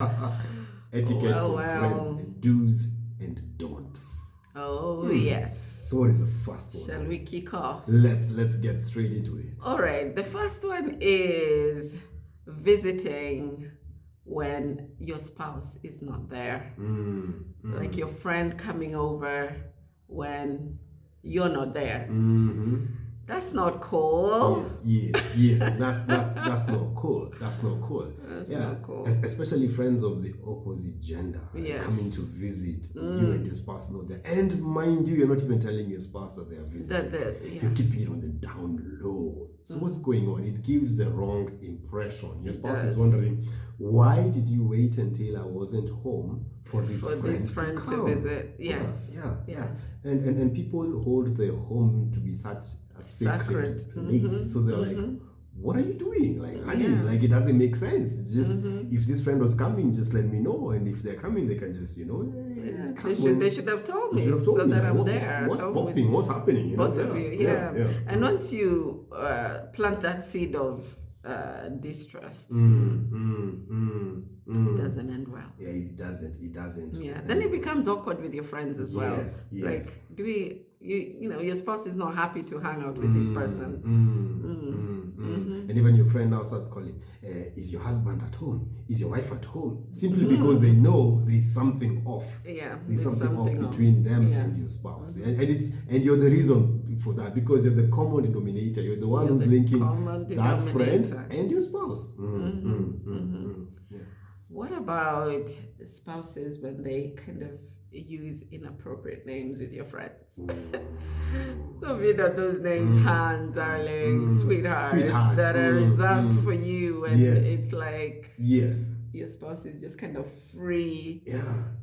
Etiquette for friends, do's and don'ts. Oh, yes. So what is the first one? Shall we kick off? Let's get straight into it. All right. The first one is visiting when your spouse is not there. Like your friend coming over when you're not there. That's not cool. Yes. That's not cool. That's not cool. That's not cool. Especially friends of the opposite gender coming to visit you and your spouse not there. And mind you, you're not even telling your spouse that they are visiting. You're keeping it on the down low. So what's going on? It gives the wrong impression. Your spouse is wondering, why did you wait until I wasn't home for this friend to visit? Yes. And people hold their home to be such a sacred place. So they're like, what are you doing? Like, honey, like it doesn't make sense. It's just if this friend was coming, just let me know. And if they're coming, they can just, they should have told me so that I'm there. What's popping? What's happening? Both of you, And once you plant that seed of distrust, it doesn't end well. Yeah, it doesn't. Yeah, then it becomes awkward with your friends as well. Yes. Like, your spouse is not happy to hang out with this person. And even your friend now starts calling, is your husband at home? Is your wife at home? Simply because they know there's something off. Yeah, there's something off between them and your spouse. And you're the reason for that, because you're the common denominator. You're the one who's linking that friend and your spouse. Yeah. What about spouses when they kind of use inappropriate names with your friends? So those names, Han, darling, sweetheart, that are reserved for you, and it's like your spouse is just kind of free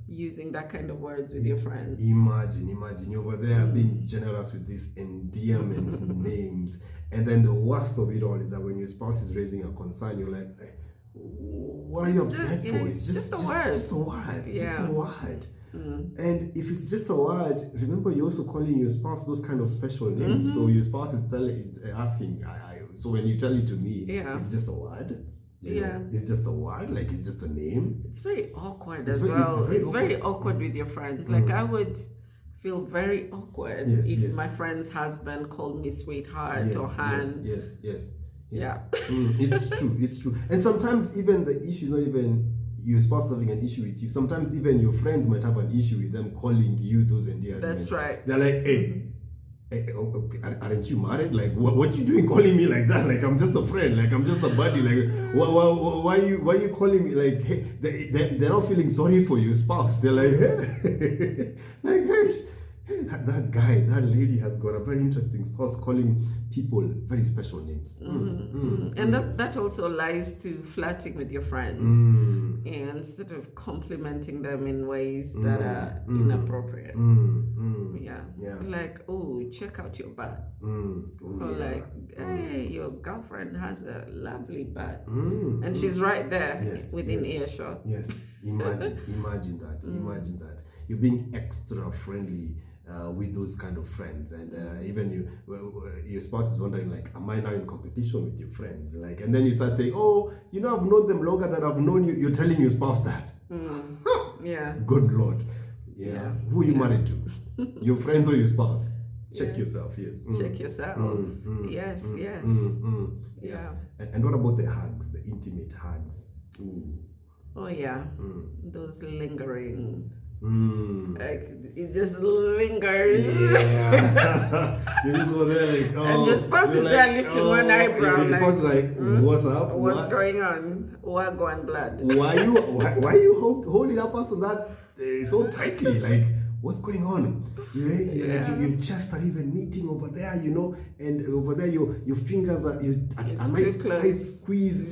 using that kind of words with your friends. Imagine you're over there being generous with these endearment names, and then the worst of it all is that when your spouse is raising a concern, you're like, what are you upset for? It's just a word. It's just a word. And if it's just a word, remember you're also calling your spouse those kind of special names. So your spouse is asking, so when you tell it to me, it's just a word. It's just a word, like it's just a name. It's very awkward as well. It's very awkward with your friends. Like I would feel very awkward if my friend's husband called me sweetheart or Han. Yes. It's true. And sometimes even the issue is not even your spouse having an issue with you. Sometimes even your friends might have an issue with them calling you those endearments. That's right. They're like, hey, okay, aren't you married? Like, what you doing calling me like that? Like, I'm just a friend. Like, I'm just a buddy. Like, why you calling me? Like, hey, they're not feeling sorry for your spouse. They're like, hey, like, hey, that lady has got a very interesting spouse calling people very special names. And that also lies to flirting with your friends and sort of complimenting them in ways that are inappropriate. Like, oh, check out your butt. Or like, hey, your girlfriend has a lovely butt. And she's right there within earshot. Yes, imagine that. You're being extra friendly with those kind of friends, and even your spouse is wondering, like, am I now in competition with your friends? Like, and then you start saying, oh, I've known them longer than I've known you. You're telling your spouse that. Good Lord. Who are you married to? Your friends or your spouse? Check yourself. Check yourself. Yes. And what about the hugs, the intimate hugs? Oh yeah, those lingering. Like it just lingers. You just were there like, and your spouse is there lifting one eyebrow. Your spouse is like, what's up? What's going on? Wagwan blood. Why you holding that person that so tightly? Like, what's going on? Your chest are even meeting over there, and over there your fingers are a nice tight squeeze.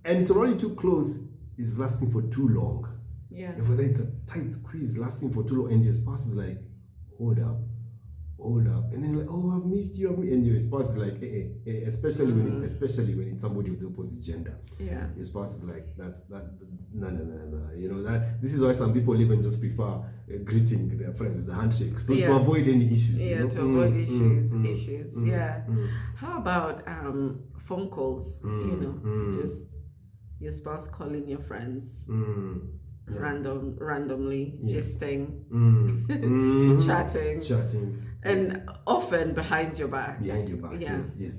And it's already too close. It's lasting for too long. Over there, it's a tight squeeze lasting for too long, and your spouse is like, hold up, and then you're like, oh, I've missed you, and your spouse is like, especially when it's somebody with the opposite gender. Your spouse is like, no. That this is why some people even just prefer greeting their friends with the handshake, so to avoid any issues. To avoid issues. How about phone calls? Just your spouse calling your friends Yeah. randomly, Yes. gisting, chatting, and yes. often behind your back. Behind your back. Yeah. Yes.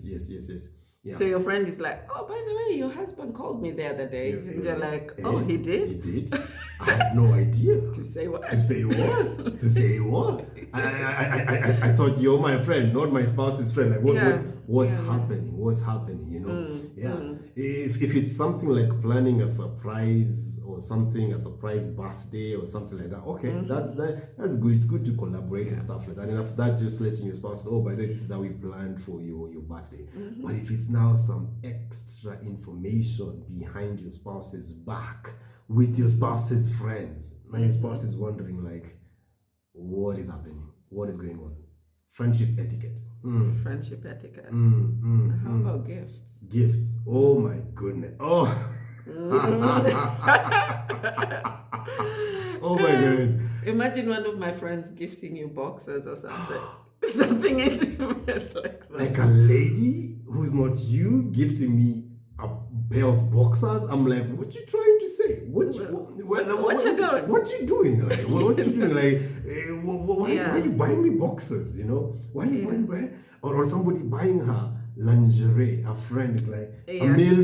Yeah. So your friend is like, oh, by the way, your husband called me the other day. And you're like, oh, he did? He did? I had no idea. To say what? To say what? To say what? I thought you're my friend, not my spouse's friend. Like what's happening? What's happening? You know? If it's something like planning a surprise or something, a surprise birthday or something like that, okay, that's good. It's good to collaborate and stuff like that. And after that, just letting your spouse know, oh, by the way, this is how we planned for your birthday. But if it's now some extra information behind your spouse's back with your spouse's friends, now your spouse is wondering like, what is happening? What is going on? Friendship etiquette. Friendship etiquette. How about gifts? Gifts. Oh my goodness. Oh. Oh my goodness. Imagine one of my friends gifting you boxers or something. Something intimate like that. Like a lady who's not you gifting me a pair of boxers. I'm like, what you trying to say? What you doing? What you doing? Like, what you doing? Like, why are you buying me boxers? You know, why are you buying? Or somebody buying her lingerie. A friend is like a male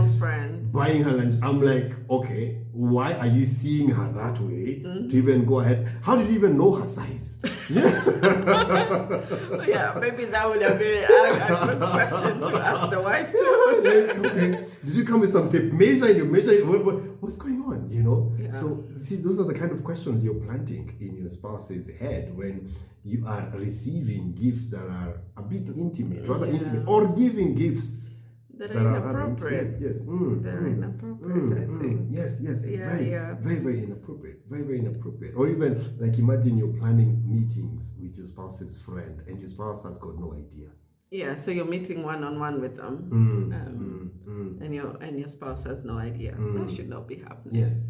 friend buying her lingerie. I'm like, okay, why are you seeing her that way to even go ahead? How did you even know her size? Yeah, maybe that would have been a good question to ask the wife too. Okay. Did you come with some tape? Measure, what's going on? You know? Yeah. So, see, those are the kind of questions you're planting in your spouse's head when you are receiving gifts that are a bit intimate, rather intimate, or giving gifts that are inappropriate. Yes. They're inappropriate, I think. Yes. Very inappropriate. Very inappropriate. Or even, like, imagine you're planning meetings with your spouse's friend and your spouse has got no idea. Yeah, so you're meeting one-on-one with them, and your spouse has no idea. That should not be happening. Yes.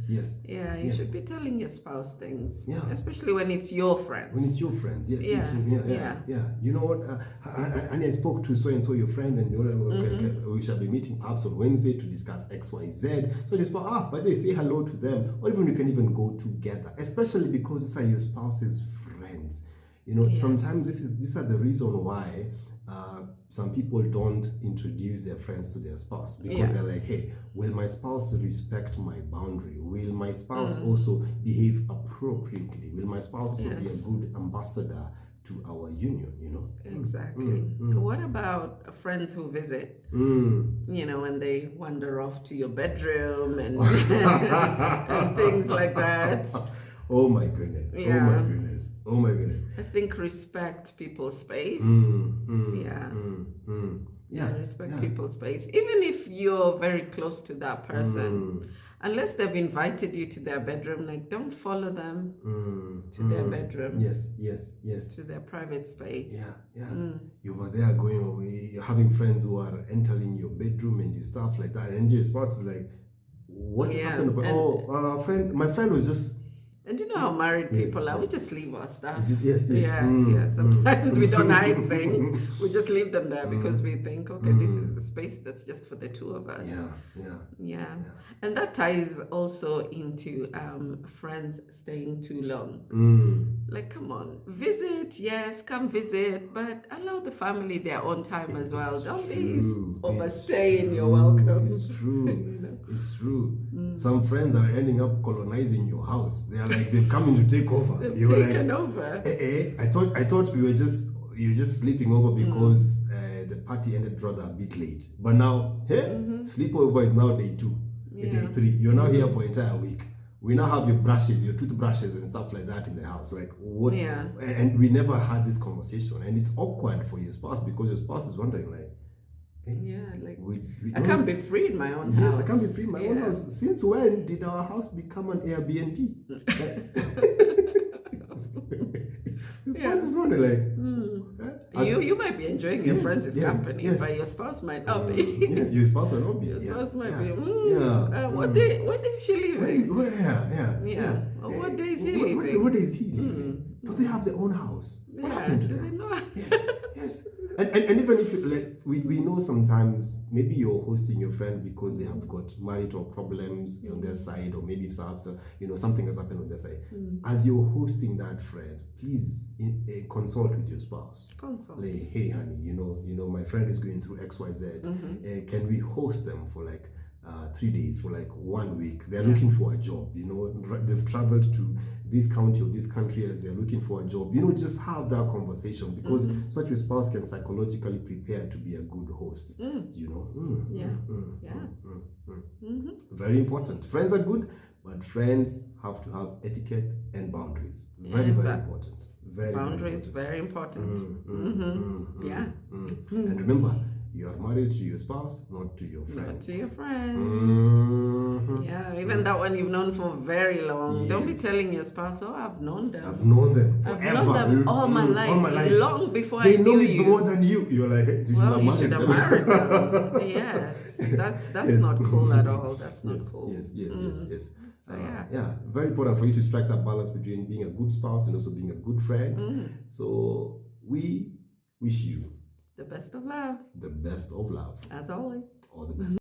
Yeah, you should be telling your spouse things. Yeah. Especially when it's your friends. When it's your friends, yes. Yeah. You know what? And I spoke to so and so, your friend, and we shall be meeting perhaps on Wednesday to discuss X, Y, Z. So they spoke, but they say hello to them, or even you can even go together, especially because these are your spouse's friends. You know, sometimes these are the reason why. Some people don't introduce their friends to their spouse because they're like, hey, will my spouse respect my boundary? Will my spouse also behave appropriately? Will my spouse also be a good ambassador to our union, you know? Exactly. What about friends who visit? You know, when they wander off to your bedroom and, and things like that. Oh my goodness. Oh my goodness. I think respect people's space. Respect people's space. Even if you're very close to that person, unless they've invited you to their bedroom, like don't follow them to their bedroom. Yes. To their private space. Yeah. You were there going away, you're having friends who are entering your bedroom and you stuff like that, and your spouse is like, what just happened? My friend was just. And you know how married people are. We just leave our stuff. Yes. Sometimes we don't hide things. We just leave them there because we think, okay, this is a space that's just for the two of us. Yeah. And that ties also into friends staying too long. Like, come on, visit, yes, come visit, but allow the family their own time as well. Don't be overstaying your welcome. It's true. It's true. Some friends are ending up colonizing your house. They are like, they've come in to take over. They've taken over. I thought you were just sleeping over because the party ended rather a bit late. But now, sleepover is now day 2, day 3. You're now here for an entire week. We now have your toothbrushes and stuff like that in the house. Like what? Yeah. And we never had this conversation, and it's awkward for your spouse because your spouse is wondering like. I can't be free in my own house. Yes, I can't be free in my own house. Since when did our house become an Airbnb? His spouse is wondering like, you might be enjoying your friends' company, but your spouse might not be. Yes, your spouse might not be. Your spouse might be. What day is she leaving? What day is he leaving? What day is he leaving? Do they have their own house? What happened to them? Yes. And even if we know sometimes maybe you're hosting your friend because they have got marital problems on their side, or maybe perhaps something has happened on their side. As you're hosting that friend, please consult with your spouse. Consult. Like, hey honey, my friend is going through XYZ. Can we host them for like 3 days, for like 1 week? They're looking for a job, they've traveled to this county or this country as they're looking for a job. Just have that conversation, because so that your spouse can psychologically prepare to be a good host. Very important. Friends are good, but friends have to have etiquette and boundaries. Very important. Boundaries, very important. And remember, you are married to your spouse, not to your friends. Not to your friends. Yeah, even that one you've known for very long. Don't be telling your spouse, oh, I've known them. I've known them forever. I've known them all my life. Long before they I knew know me you. more than you. You're like, hey, you should have married them. Yes, that's not cool at all. That's not cool. Yes. So, very important for you to strike that balance between being a good spouse and also being a good friend. So we wish you the best of love. The best of love. As always. All the best.